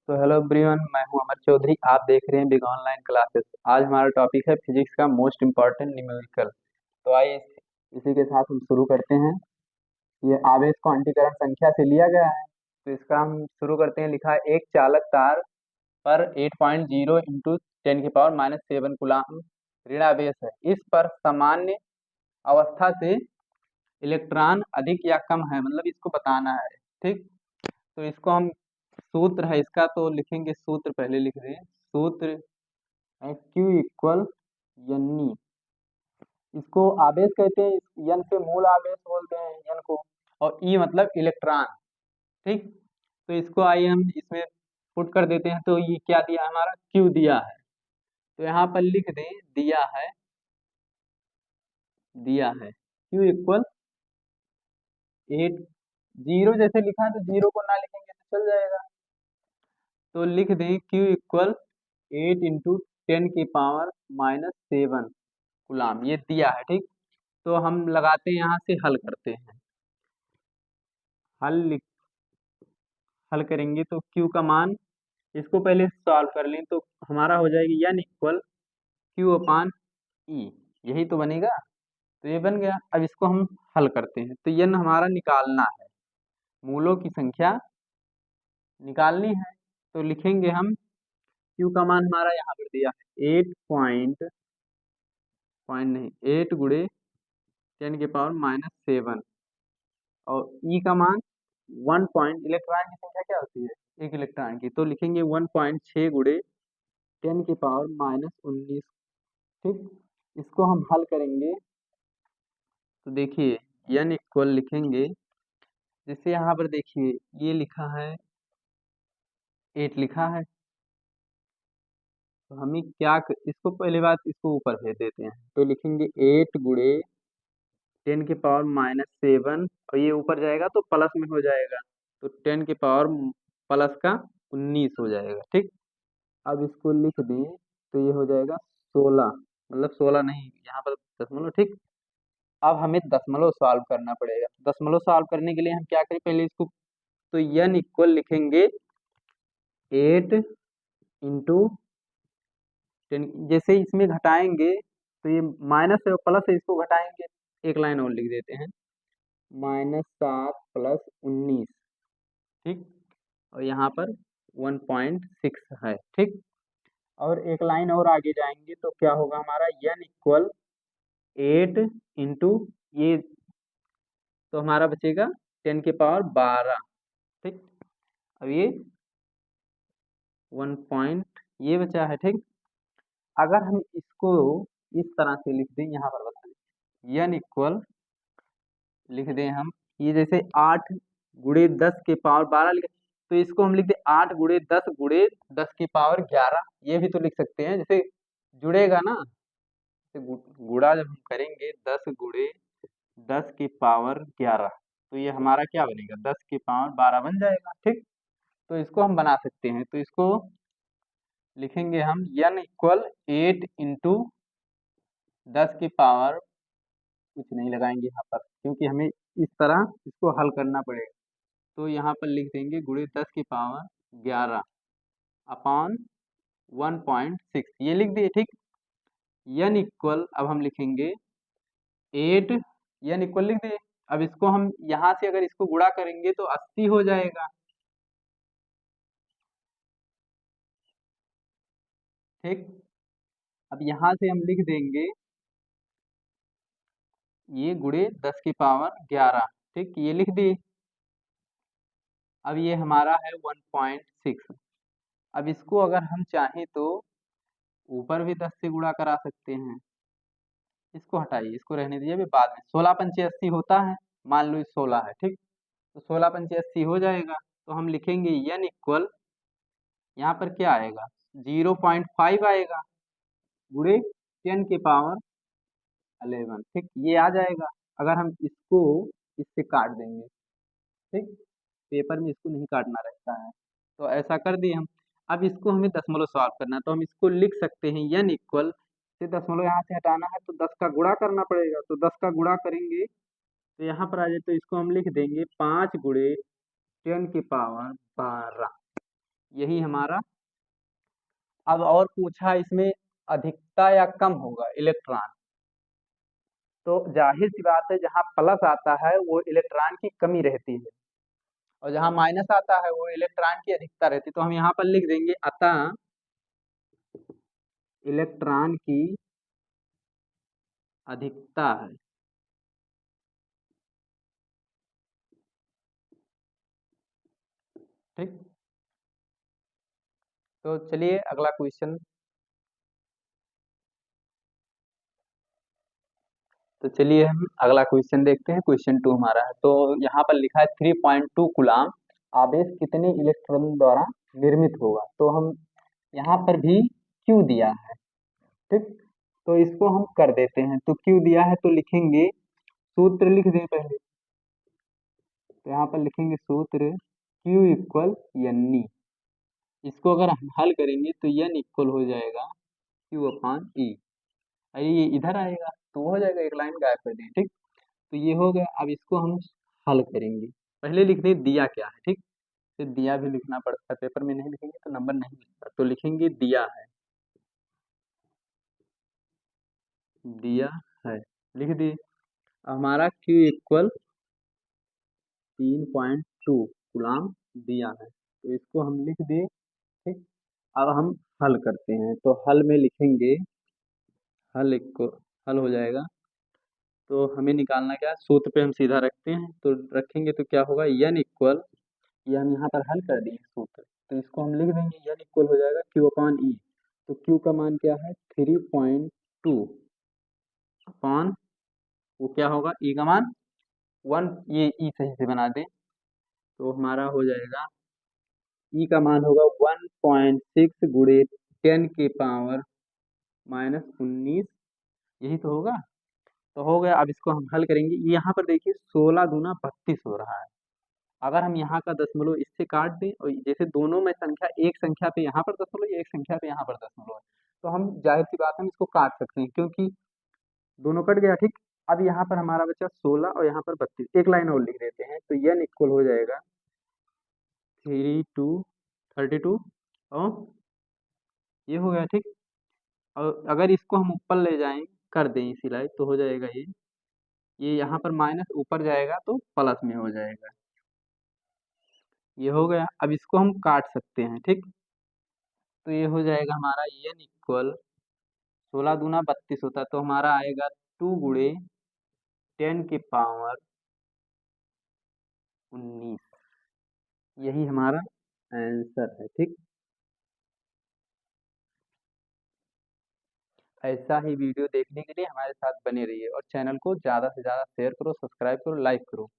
तो hello everyone, मैं हूं अमर चौधरी। आप देख रहे हैं बिग ऑनलाइन क्लासेस। आज हमारा टॉपिक है फिजिक्स का मोस्ट इम्पॉर्टेंट न्यूमेरिकल। तो आइए इसी के साथ हम शुरू करते हैं। ये आवेश को अंतिकरण संख्या से लिया गया है, तो इसका हम शुरू करते हैं। लिखा है एक चालक तार पर 8.0 इंटू 10⁻⁻7 कूलाम ऋणावेश है। इस पर सामान्य अवस्था से इलेक्ट्रॉन अधिक या कम है, मतलब इसको बताना है। ठीक, तो इसको हम सूत्र है इसका, तो लिखेंगे सूत्र, पहले लिख दें। सूत्र है Q इक्वल यन्नी। इसको आवेश कहते हैं, यन से मूल आवेश बोलते हैं यन को, और ई मतलब इलेक्ट्रॉन। ठीक, तो इसको आइए हम इसमें पुट कर देते हैं। तो ये क्या दिया है, हमारा Q दिया है। तो यहाँ पर लिख दें दिया है Q इक्वल 8। जीरो जैसे लिखा है तो जीरो को ना लिखेंगे तो चल जाएगा। तो लिख दें Q इक्वल 8 इंटू 10⁻⁻7 गुलाम, ये दिया है। ठीक, तो हम लगाते हैं, यहाँ से हल करते हैं। हल करेंगे तो Q का मान, इसको पहले सॉल्व कर लें तो हमारा हो जाएगी यन इक्वल Q/E। यही तो बनेगा, तो ये बन गया। अब इसको हम हल करते हैं, तो यन हमारा निकालना है, मूलों की संख्या निकालनी है। तो लिखेंगे हम Q का मान हमारा यहाँ पर दिया है 8 गुणे 10⁻⁻7, और E का मान 1 पॉइंट, इलेक्ट्रॉन की संख्या क्या होती है, एक इलेक्ट्रॉन की, तो लिखेंगे 1.6 गुणे 10⁻⁻19। ठीक, इसको हम हल करेंगे तो देखिए n इक्वल लिखेंगे, जैसे यहाँ पर देखिए ये लिखा है 8 लिखा है, तो हमें इसको पहले बात इसको ऊपर भेज देते हैं। तो लिखेंगे 8 गुणे 10⁻⁻7, और ये ऊपर जाएगा तो प्लस में हो जाएगा, तो 10 के पावर+19 हो जाएगा। ठीक, अब इसको लिख दें तो ये हो जाएगा 16, मतलब 16 नहीं, यहाँ पर दशमलव। ठीक, अब हमें दशमलव सॉल्व करना पड़ेगा। दशमलव सॉल्व करने के लिए हम क्या करें, पहले इसको, तो n इक्वल लिखेंगे 8 इंटू 10। जैसे इसमें घटाएंगे तो ये माइनस है और प्लस है, इसको घटाएंगे, एक लाइन और लिख देते हैं, -7 + 19। ठीक, और यहाँ पर 1.6 है। ठीक, और एक लाइन और आगे जाएंगे तो क्या होगा हमारा, n इक्वल 8 इंटू ये, तो हमारा बचेगा 10⁻12। ठीक, अब ये 1 पॉइंट ये बचा है। ठीक, अगर हम इसको इस तरह से लिख दें, यहाँ पर बता दें n इक्वल लिख दें हम, ये जैसे 8 गुणे 10⁻12 लिखे, तो इसको हम लिख दें 8 गुणे 10 गुणे 10⁻11। ये भी तो लिख सकते हैं, जैसे जुड़ेगा ना, गुणा जब हम करेंगे 10 गुणे 10⁻11, तो ये हमारा क्या बनेगा, 10⁻12 बन जाएगा। ठीक, तो इसको हम बना सकते हैं, तो इसको लिखेंगे हम n इक्वल 8 इंटू 10 कुछ नहीं लगाएंगे यहाँ पर, क्योंकि हमें इस तरह इसको हल करना पड़ेगा। तो यहाँ पर लिख देंगे गुणे 10⁻11 अपॉन 1.6, ये लिख दिए। ठीक, n इक्वल, अब हम लिखेंगे 8, n इक्वल लिख दिए। अब इसको हम यहाँ से अगर इसको गुणा करेंगे तो 80 हो जाएगा। ठीक, अब यहाँ से हम लिख देंगे ये गुणे 10⁻11। ठीक, ये लिख दिए। अब ये हमारा है 1.6। अब इसको अगर हम चाहें तो ऊपर भी 10 से गुणा करा सकते हैं। इसको हटाइए, इसको रहने दीजिए, अभी बाद में 16×5 = 80 होता है, मान लो ये 16 है। ठीक, तो 16×5 = 80 हो जाएगा। तो हम लिखेंगे n इक्वल, यहाँ पर क्या आएगा, 0.5 आएगा गुणे 10⁻11। ठीक, ये आ जाएगा। अगर हम इसको इससे काट देंगे, ठीक, पेपर में इसको नहीं काटना रहता है, तो ऐसा कर दिए हम। अब इसको हमें दशमलव सॉल्व करना है, तो हम इसको लिख सकते हैं n इक्वल से, दशमलव यहाँ से हटाना है तो 10 का गुणा करना पड़ेगा, तो 10 का गुणा करेंगे तो यहाँ पर आ जाए, तो इसको हम लिख देंगे 5 गुणे 10⁻12। यही हमारा। अब और पूछा इसमें अधिकता या कम होगा इलेक्ट्रॉन, तो जाहिर सी बात है जहाँ प्लस आता है वो इलेक्ट्रॉन की कमी रहती है, और जहाँ माइनस आता है वो इलेक्ट्रॉन की अधिकता रहती है। तो हम यहाँ पर लिख देंगे अतः इलेक्ट्रॉन की अधिकता है। ठीक। तो चलिए अगला क्वेश्चन। तो चलिए हम अगला क्वेश्चन देखते हैं। क्वेश्चन टू हमारा है, तो यहाँ पर लिखा है 3.2 कूलाम आवेश कितने इलेक्ट्रॉन द्वारा निर्मित होगा। तो हम यहाँ पर भी क्यू दिया है, ठीक। तो इसको हम कर देते हैं। तो क्यू दिया है तो लिखेंगे, सूत्र लिख दें पहले। तो यहाँ पर लिखेंगे सूत्र Q इक्वल एन ई। इसको अगर हम हल करेंगे तो एन इक्वल हो जाएगा क्यू अपॉन ई। अरे ये इधर आएगा तो वो हो जाएगा, एक लाइन गायब कर दें, ठीक। तो ये हो गया। अब इसको हम हल करेंगे। पहले लिख दें दिया क्या है, ठीक। फिर दिया भी लिखना पड़ता है, पेपर में नहीं लिखेंगे तो नंबर नहीं मिलता। तो लिखेंगे दिया है, दिया है, लिख दिए। अब हमारा Q इक्वल 3.2 गुलाम दिया है, तो इसको हम लिख दिए, ठीक। अब हम हल करते हैं। तो हल में लिखेंगे, हल इक्वल, हल हो जाएगा। तो हमें निकालना क्या है, सूत्र पे हम सीधा रखते हैं। तो रखेंगे तो क्या होगा, एन इक्वल, ये हम यहाँ पर हल कर दिए सूत्र, तो इसको हम लिख देंगे एन इक्वल हो जाएगा क्यू अपॉन ई। तो क्यू का मान क्या है 3.2 अपॉन, वो क्या होगा ई का मान 1, ये ई सही से बना दें। तो हमारा हो जाएगा ई का मान होगा 1.6 गुणे 10 की पावर -19, यही तो होगा। तो हो गया। अब इसको हम हल करेंगे। यहाँ पर देखिए 16 दूना 32 हो रहा है। अगर हम यहाँ का दशमलव इससे काट दें, और जैसे दोनों में संख्या, एक संख्या पे यहाँ पर दशमलव, एक संख्या पे यहाँ पर दशमलव है, तो हम जाहिर सी बात है हम इसको काट सकते हैं, क्योंकि दोनों कट गया, ठीक। अब यहाँ पर हमारा बचा 16 और यहाँ पर 32, एक लाइन और लिख देते हैं। तो एन इक्वल हो जाएगा 32 और ये हो गया, ठीक। और अगर इसको हम ऊपर ले जाएं, कर दें सिलाई, तो हो जाएगा ये यहाँ पर माइनस ऊपर जाएगा तो प्लस में हो जाएगा। ये हो गया। अब इसको हम काट सकते हैं, ठीक। तो ये हो जाएगा हमारा एन इक्वल 16 दूना 32 होता है, तो हमारा आएगा 2 गुणे 10 की पावर 19। यही हमारा आंसर है, ठीक। ऐसा ही वीडियो देखने के लिए हमारे साथ बने रहिए, और चैनल को ज़्यादा से ज़्यादा शेयर करो, सब्सक्राइब करो, लाइक करो।